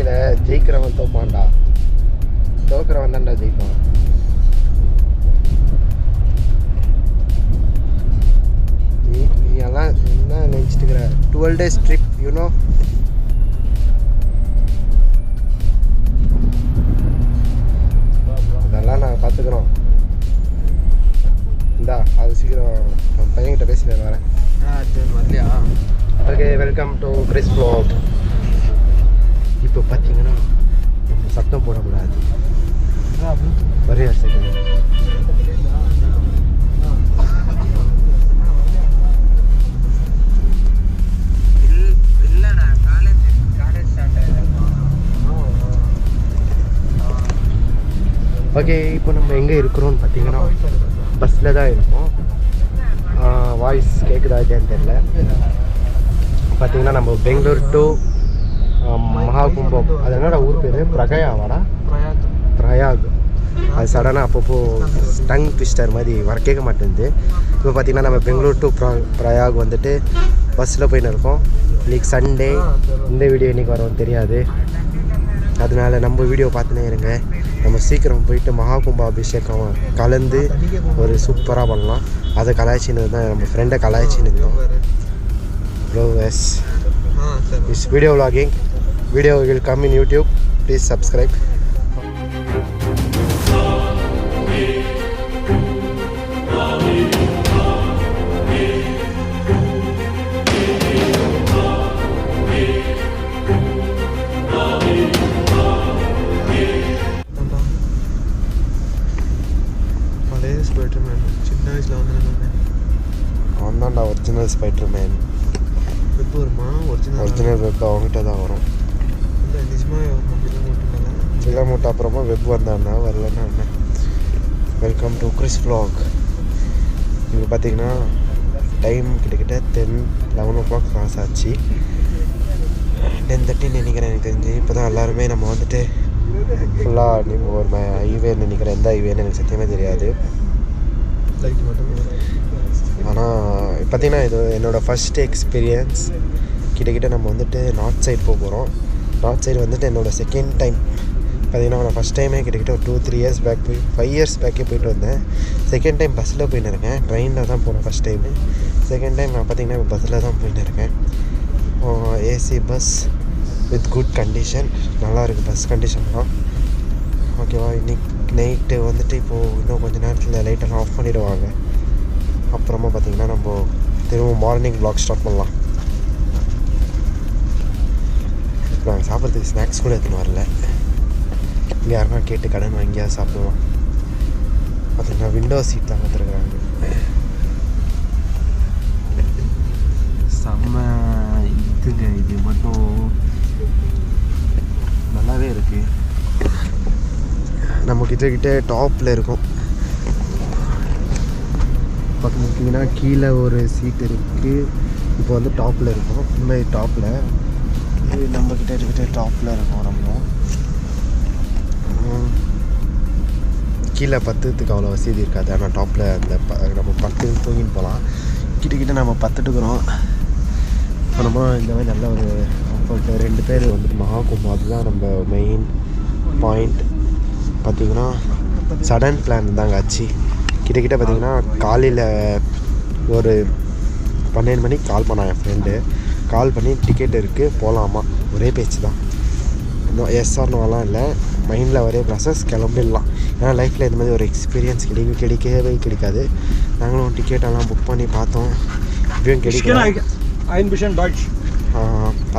வாழ்க்கையில் ஜெயிக்கிறவன் தோப்பான்டா, தோக்குறவன் தான்டா ஜெயிப்பான். நீ எல்லாம் என்ன நினச்சிட்டு இருக்கிற? 12 days ட்ரிப் யூனோ. அதெல்லாம் நாங்கள் பார்த்துக்குறோம். இந்தா அது சீக்கிரம் நம்ம பையன்கிட்ட பேசிட்டு வரேன். வரலையா? Okay, welcome to Chris vlog. இப்போ பார்த்தீங்கன்னா நம்ம சத்தம் போடக்கூடாது. ஒரே ஒரு செகண்ட். ஓகே, இப்போ நம்ம எங்கே இருக்கிறோம்னு பார்த்தீங்கன்னா பஸ்ஸில் தான் இருக்கோம். வாய்ஸ் கேட்குதா இல்லையான்னு தெரில. பார்த்தீங்கன்னா நம்ம பெங்களூர் டு மகாகும்பம், அது என்னடா ஊர் பேர்? பிரயாவாடா? பிரயாக். அது சடனாக அப்பப்போ டங் ட்விஸ்டர் மாதிரி வர கேட்க மாட்டேங்குது. இப்போ பார்த்தீங்கன்னா நம்ம பெங்களூர் டு பிரயாக் வந்துட்டு பஸ்ஸில் போயின்னு இருக்கோம். இன்றைக்கி சண்டே. இந்த வீடியோ இன்றைக்கி வரோம் தெரியாது, அதனால நம்ம வீடியோ பார்த்துனே இருங்க. நம்ம சீக்கிரம் போயிட்டு மகாகும்ப அபிஷேகம் கலந்து ஒரு சூப்பராக பண்ணலாம். அதை கலாய்ச்சின்னு தான் நம்ம ஃப்ரெண்டை கலாய்ச்சின்னு இருந்தோம். Viewers, this video vlogging video will come in YouTube. Please subscribe. பழைய ஸ்பைடர்மேன் சின்ன வயசில் வந்து அவன் தான்டா ஒரிஜினல் ஸ்பைடர்மேன். வெப் வருமா? ஒரிஜினல் வெப் அவங்ககிட்ட தான் வரும். இல்லை நிஜமாக சிலமூட்டை அப்புறமா வெப் வந்தான்னா வரலன்னா என்ன. Welcome to Chris vlog. இப்போ பார்த்தீங்கன்னா டைம் கிட்டத்தட்ட 10-11 o'clock கிராஸ் ஆச்சு. 10:30 நினைக்கிறேன் எனக்கு தெரிஞ்சு. இப்போ தான் எல்லாருமே நம்ம வந்துட்டு ஃபுல்லாக நீங்கள் ஒரு ஹைவேன்னு நினைக்கிறேன். எந்த ஹைவேன்னு எனக்கு சத்தியமே தெரியாது. லைட் மட்டும். ஆனால் பார்த்திங்கன்னா இது என்னோடய ஃபஸ்ட் எக்ஸ்பீரியன்ஸ். கிட்டக்கிட்ட நம்ம வந்துட்டு நார்த் சைடு போக போகிறோம். நார்த் சைடு வந்துட்டு என்னோடய செகண்ட் டைம். பார்த்திங்கன்னா நான் ஃபஸ்ட் டைமே கிட்டக்கிட்ட ஒரு 2-3 years பேக் 5 years பேக்கே போயிட்டு வந்தேன். செகண்ட் டைம் பஸ்ஸில் போயின்னு இருக்கேன். ட்ரெயினில் தான் போனேன் ஃபஸ்ட் டைமு. செகண்ட் டைம் நான் பார்த்திங்கன்னா இப்போ பஸ்ஸில் தான் போயின்னு இருக்கேன். AC bus with good condition. நல்லா இருக்குது பஸ் கண்டிஷன்லாம். ஓகேவா? இன்னைக்கு நைட்டு வந்துட்டு இப்போது இன்னும் கொஞ்சம் நேரத்தில் லைட்டெல்லாம் ஆஃப் பண்ணிவிடுவாங்க. அப்புறமா பார்த்திங்கன்னா நம்ம திரும்ப மார்னிங் vlog ஸ்டார்ட் பண்ணலாம். இப்போ நாங்கள் சாப்பிட்றதுக்கு ஸ்நாக்ஸ் கூட எடுத்துன்னு வரல. இங்கே யாருன்னா கேட்டு கடன் வாங்கியா சாப்பிடுவோம். பார்த்திங்கன்னா விண்டோ சீட் தான் வந்துருக்குறாங்க. செம்ம இதுங்க, இது மட்டும் நல்லாவே இருக்குது. நம்ம கிட்ட டாப்பில் இருக்கும். பார்த்தீங்கன்னா கீழே ஒரு சீட் இருக்குது. இப்போ வந்து டாப்பில் இருக்கும். உண்மை டாப்பில் இது நம்ம கிட்ட டாப்பில் இருக்கும். நம்ம கீழே பத்துறதுக்கு அவ்வளோ வசதி இருக்காது. ஆனால் டாப்பில் அந்த நம்ம 10 தூங்கின்னு போகலாம். கிட்ட நம்ம 10 எடுக்கிறோம். அப்புறமா இந்த மாதிரி நல்ல ஒரு கம்ஃபர்ட்டு. 2 பேர் வந்துட்டு மகாகும்பம், அதுதான் நம்ம மெயின் பாயிண்ட். பார்த்திங்கன்னா சடன் பிளான் தாங்க ஆச்சு. கிட்டக்கிட்ட பார்த்திங்கன்னா காலையில் ஒரு 12 மணிக்கு கால் பண்ணான் என் ஃப்ரெண்டு. கால் பண்ணி டிக்கெட் இருக்குது போகலாமா, ஒரே பேச்சு தான். இன்னும் எஸ்ஆர்னோலாம் இல்லை, மைண்டில் ஒரே ப்ராசஸ், கிளம்பிடலாம். ஏன்னா லைஃப்பில் இந்த மாதிரி ஒரு எக்ஸ்பீரியன்ஸ் கிடைக்கவே கிடைக்காது. நாங்களும் டிக்கெட்டெல்லாம் புக் பண்ணி பார்த்தோம், இப்பயும் கிடைக்கல.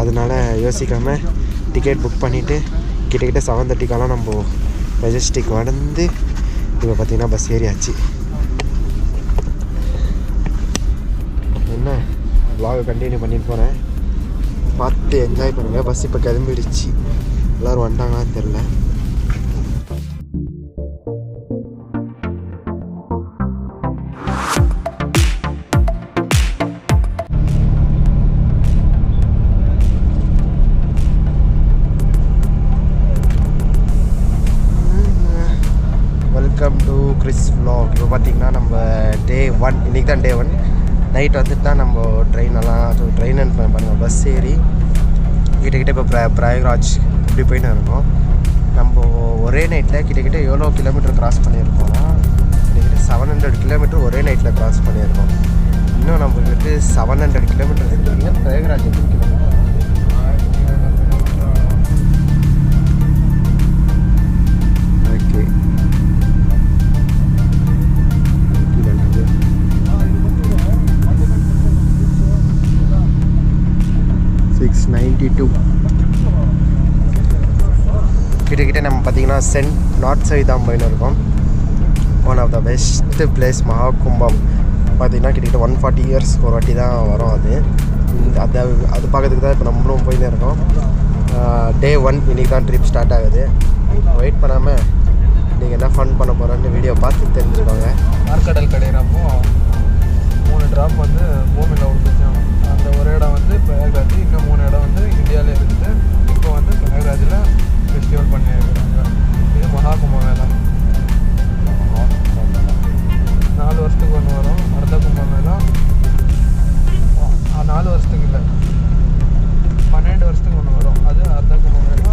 அதனால யோசிக்காமல் டிக்கெட் புக் பண்ணிவிட்டு கிட்டக்கிட்ட 7:30 நம்ம மெஜஸ்டிக் வந்து இப்போ பார்த்திங்கன்னா பஸ் ஏறியாச்சு. என்ன vlog கண்டினியூ பண்ணிட்டு போகிறேன், பார்த்து என்ஜாய் பண்ணுங்கள். பஸ் இப்போ கிளம்பிடுச்சு. எல்லோரும் வந்துட்டாங்களான்னு தெரில. Welcome to Chris vlog. இப்போ பார்த்திங்கன்னா நம்ம டே 1, இன்றைக்கி தான் டே 1. நைட் வந்துட்டு தான் நம்ம ட்ரெயின் அண்ட் பண்ணுவோம். பஸ் ஏறி கிட்டக்கிட்ட இப்போ பிரயாக்ராஜ் இப்படி போயின்னு இருக்கோம். நம்ம ஒரே நைட்டில் கிட்டத்தட்ட எவ்வளோ கிலோமீட்டர் கிராஸ் பண்ணியிருக்கோம்னா கிட்டத்தட்ட 700 கிலோமீட்டர் ஒரே நைட்டில் கிராஸ் பண்ணியிருக்கோம். இன்னும் நம்மளுக்கு 700 கிலோமீட்டர் இருக்குங்க. பிரயாகராஜ் எத்தனை கிலோமீட்டர்? ஓகே 692 கிட்டக்கிட்ட நம்ம பார்த்தீங்கன்னா நார்த் சைடு தான் போயின்னு இருக்கோம். One of the best place மகாகும்பம் பார்த்தீங்கன்னா கிட்டத்தட்ட 140 இயர்ஸ் ஒரு வாட்டி தான் வரும். அது பார்க்கறதுக்கு தான் இப்போ நம்மளும் போயின்னு இருக்கோம். Day 1 இன்றைக்கி தான் ட்ரிப் ஸ்டார்ட் ஆகுது. வெயிட் பண்ணாமல் நீங்கள் என்ன ஃபன் பண்ண போகிறோன்னு வீடியோ பார்த்து தெரிஞ்சுக்கோங்க. ஆற்காடல் கடையிறப்போ 3 ட்ராப் வந்து பூமியில் விட்டுச்சோம். அந்த ஒரு இடம் வந்து பிரயாக்ராஜ், இன்னும் 3 இடம் வந்து இந்தியாவிலே இருக்குது. இப்போ வந்து பிரயாக்ராஜில் ஃபெஸ்டிவல் பண்ணியிருக்கிறாங்க. இது மகாகும்ப மேளா. 4 வருஷத்துக்கு ஒன்று வரும். அர்த்த கும்ப மேளா 4 வருஷத்துக்கு இல்லை, 12 வருஷத்துக்கு ஒன்று வரும். அது அர்த்த கும்ப மேளா,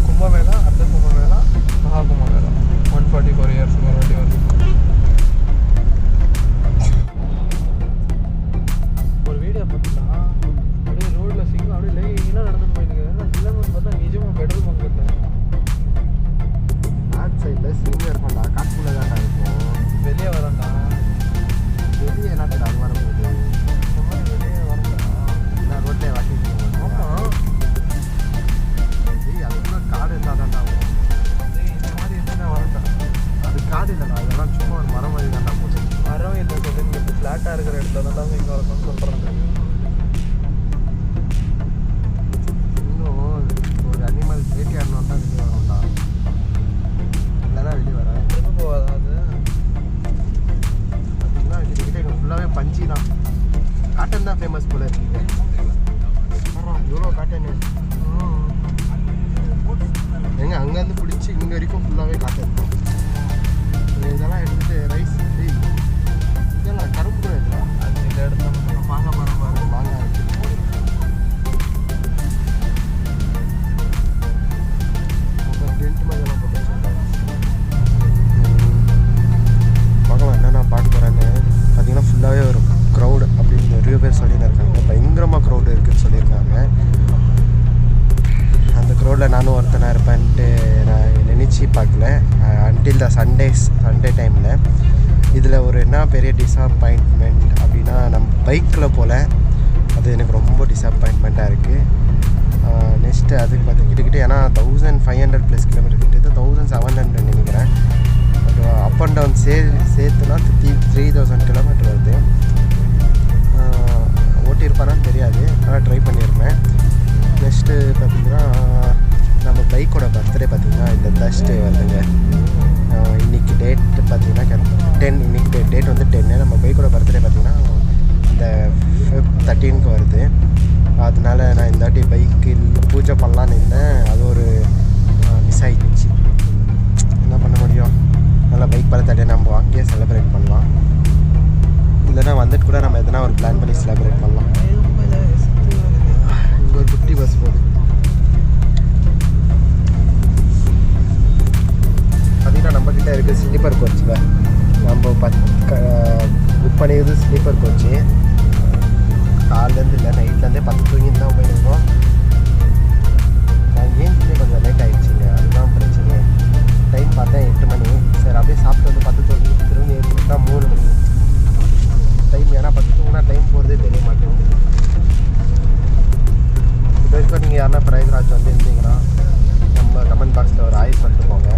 கும்பமேளா, அர்த்த கும்ப மேளா, மகாகும்ப மேளா. 144 இயர்ஸுக்கு ஒரு வாட்டி வருது. ஒரு வீடியோ பார்த்தா அப்படியே ரோடில் சிங்கம் அப்படியே லைனாக நடந்து போயிருக்கேன். சிலம்பு பார்த்தா நிஜமாக பெட்ரோல் பங்க் இல்லை. நார்த் சைடில் சிங்கம் இருக்கும்டா, காட்டுக்குள்ளே தான்டா இருக்கும். வெளியே வரேன்டா. வெளியே என்ன அது வரும்போது இந்த மாதிரி வெளியே வரேன்டா. நான் ரோட்லேயே வாக்கிங் போவேன். ஆமாம், அதுக்குள்ளே காடு இருந்தால் தான்டா வரும். இந்த மாதிரி எதுனா வரேன்டா. அது காடு இல்லைடா, அதெல்லாம் சும்மா ஒரு மரம் வழி தான்டா போட்டு. மரம் இல்லை சொல்லுங்க, இப்போ ஃப்ளாட்டாக இருக்கிற இடத்துல தான் இங்கே வரணும்னு சொல்கிறாங்க. இன்னும் ஒரு அனிமல் வேட்டையாடணும் தான் வெளியே வரும்டா, இல்லைனா வெளியே வர திரும்ப போகாதா அது? பார்த்தீங்கன்னா கிட்டக்கிட்ட இங்கே ஃபுல்லாகவே பஞ்சி தான். காட்டன் தான் ஃபேமஸ் போல இருக்கீங்க. இவ்வளோ காட்டன் எங்க அங்கேருந்து பிடிச்சி இங்கே வரைக்கும் ஃபுல்லாகவே காட்டன் தான். இதெல்லாம் எடுத்துகிட்டு ரைஸ் இதெல்லாம் கருப்பு கூட இருக்கா. அது இந்த இடத்துல மாங்காய் மரம் பாரு. மாங்காய் இருக்குது. டென்ட் மாதிரிலாம் போட்டு வச்சுருக்காங்க. பார்க்கலாம் என்னென்ன பார்க்க போகிறேன்னு. பார்த்தீங்கன்னா ஃபுல்லாகவே ஒரு க்ரௌடு அப்படின்னு நிறைய பேர் சொல்லின்னு இருக்காங்க. பயங்கரமாக க்ரௌடு இருக்குதுன்னு சொல்லியிருக்காங்க. அந்த க்ரௌடில் நானும் ஒருத்தனாக இருப்பேன்ட்டு நான் நினச்சி பார்க்கல. அன்டில் த சண்டே டைமில் இதில் ஒரு என்ன பெரிய டிஸப்பாயின்ட்மெண்ட் அப்படின்னா, நம்ம பைக்கில் போல் அது எனக்கு ரொம்ப டிஸப்பாயின்ட்மெண்ட்டாக இருக்குது. நெக்ஸ்ட்டு அதுக்கு பார்த்து கிட்டக்கிட்ட ஏன்னா 1500 + கிலோமீட்டர் கிட்ட 1700 நினைக்கிறேன். பட் அப் அண்ட் டவுன் சேர்த்துனா 3000 கிலோமீட்டர் வருது. ஓட்டியிருப்பானான்னு தெரியாது, ஆனால் ட்ரை பண்ணியிருப்பேன். நெக்ஸ்ட்டு பார்த்திங்கன்னா நம்ம பைக்கோட பர்த்டே பார்த்திங்கன்னா இந்த Thursday வருதுங்க. இன்றைக்கி டேட்டு பார்த்திங்கன்னா 10. இன்றைக்கி டேட் வந்து 10. நம்ம பைக்கோட பர்த்டே பார்த்திங்கன்னா இந்த Feb 13 வருது. அதனால நான் இந்த வாட்டி பைக்கில் பூஜை பண்ணலான்னு இருந்தேன். அது ஒரு மிஸ் ஆயிடுச்சு. என்ன பண்ண முடியும்? நல்லா பைக் பர்த்டே நம்ம அங்கேயே செலிப்ரேட் பண்ணலாம். இல்லைனா வந்துட்டு கூட நம்ம எதனா ஒரு பிளான் பண்ணி செலிப்ரேட் பண்ணலாம். இங்கே ஒரு குட்டி பஸ் போகுது. பார்த்தீங்கன்னா நம்மக்கிட்ட இருக்குது ஸ்லீப்பர் கோச்சில். நம்ம புக் பண்ணியது ஸ்லீப்பர் கோச்சு. காலையிலேருந்து இல்லை, நைட்லேருந்தே 10 தூங்கிட்டு தான் போயிருக்கோம். நான் ஏஞ்சிலே கொஞ்சம் லேட் ஆகிடுச்சிங்க, அதுதான் பிரச்சனை. டைம் பார்த்தேன் 8 மணி. சரி அப்படியே சாப்பிட்டு வந்து 10 தூங்கி திரும்பி ஏற்றிட்டா 3 மணி டைம். ஏன்னா 10 தூங்கினா டைம் போகிறதே தெரிய மாட்டேங்குது. இது வரைக்கும் நீங்கள் யாருன்னா பிரயாக்ராஜ் வந்து இருந்தீங்கன்னா நம்ம கமெண்ட் பாக்ஸில் ஒரு ஆய் சொல்லிட்டு போங்க.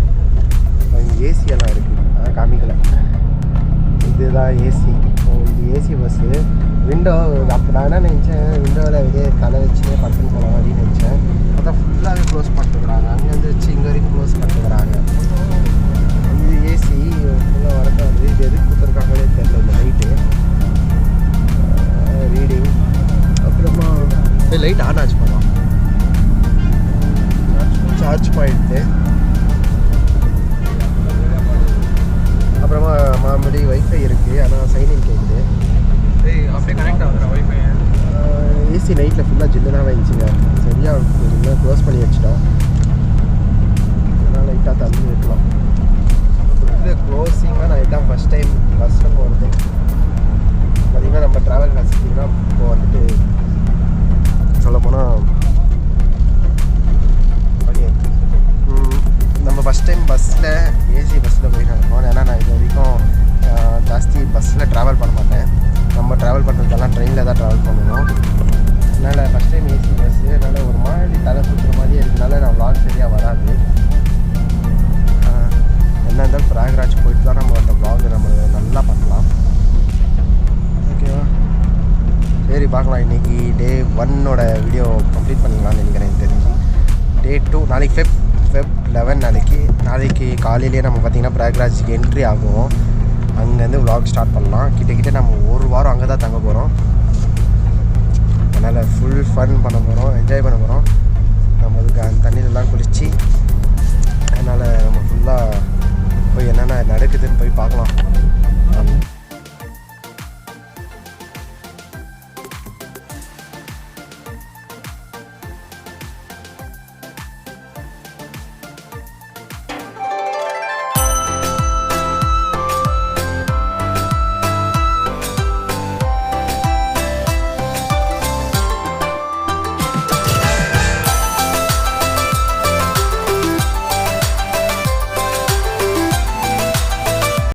இங்கே ஏசி எல்லாம் இருக்குது, அதான் காமிக்கலை. இதுதான் ஏசி. இது ஏசி பஸ்ஸு. விண்டோ அப்போ நான் என்ன நினச்சேன், விண்டோவில் வெளியே தலை வச்சுனே பட்டுன்னு போகலாம் அப்படின்னு நினச்சேன். அதான் ஃபுல்லாகவே க்ளோஸ் பண்ணிட்டுக்கிறாங்க. அங்கேருந்து வச்சு இங்கே வரைக்கும் க்ளோஸ் பண்ணிட்டுக்கிறாங்க. இது ஏசி ஃபுல்லாக வரதான் வந்து இது எதுக்கு கொடுத்துருக்காங்களே தெரியல. இந்த லைட்டு ரீடிங் அப்புறமா லைட் ஆன் ஆச்சு பண்ணலாம். சார்ஜ் பாயிண்ட்டு அப்புறமா மாமடி வைஃபை இருக்குது, ஆனால் சைனிங் கேட்குது. அப்படியே கனெக்ட் ஆகுதுடா வைஃபை. ஏசி நைட்டில் ஃபுல்லாக ஜில்லுனாக இருந்துச்சுங்க. சரியாக க்ளோஸ் பண்ணி வச்சிட்டோம். அதனால் லைட்டாக தள்ளி வைக்கலாம். இது க்ளோஸிங்காக நான் இதான் ஃபஸ்ட் டைம் பஸ்ஸில் போகிறது. பார்த்திங்கன்னா நம்ம ட்ராவல் வசதினா இப்போ வந்துட்டு சொல்லப்போனால் ஓகே நம்ம ஃபஸ்ட் டைம் பஸ்ஸில் ஏசி பஸ்ஸில் போயிட்டு இருக்கோம். ஏன்னா நான் இது வரைக்கும் ஜாஸ்தி பஸ்ஸில் ட்ராவல் பண்ண மாட்டேன். நம்ம ட்ராவல் பண்ணுறதெல்லாம் ட்ரெயினில் தான் ட்ராவல் பண்ணணும். அதனால் ஃபஸ்ட் டைம் ஏசி பஸ்ஸு, அதனால் ஒரு மாதிரி தலை சுற்றுற மாதிரியே இருக்கிறதுனால நான் vlog சரியாக வராது. என்ன இருந்தாலும் பிரயாக்ராஜ் போயிட்டு தான் நம்ம அந்த vlog நம்ம நல்லா பண்ணலாம். ஓகேவா? சரி பார்க்கலாம். இன்றைக்கி டே 1ஓட வீடியோ கம்ப்ளீட் பண்ணிக்கலாம்னு நினைக்கிறேன். எனக்கு தெரிஞ்சு டே 2 நாளைக்கு ஃபெப் 11 நாளைக்கு காலையிலேயே நம்ம பார்த்திங்கன்னா பிரயாக்ராஜுக்கு என்ட்ரி ஆகும். அங்கேருந்து vlog ஸ்டார்ட் பண்ணலாம். கிட்ட நம்ம ஒரு வாரம் அங்கே தான் தங்க போகிறோம். அதனால் ஃபுல் ஃபன் பண்ண போகிறோம், என்ஜாய் பண்ண போகிறோம். நம்ம அதுக்கு அந்த தண்ணியிலலாம் குளித்து அதனால் நம்ம ஃபுல்லாக போய் என்னென்ன நடக்குதுன்னு போய் பார்க்கலாம்.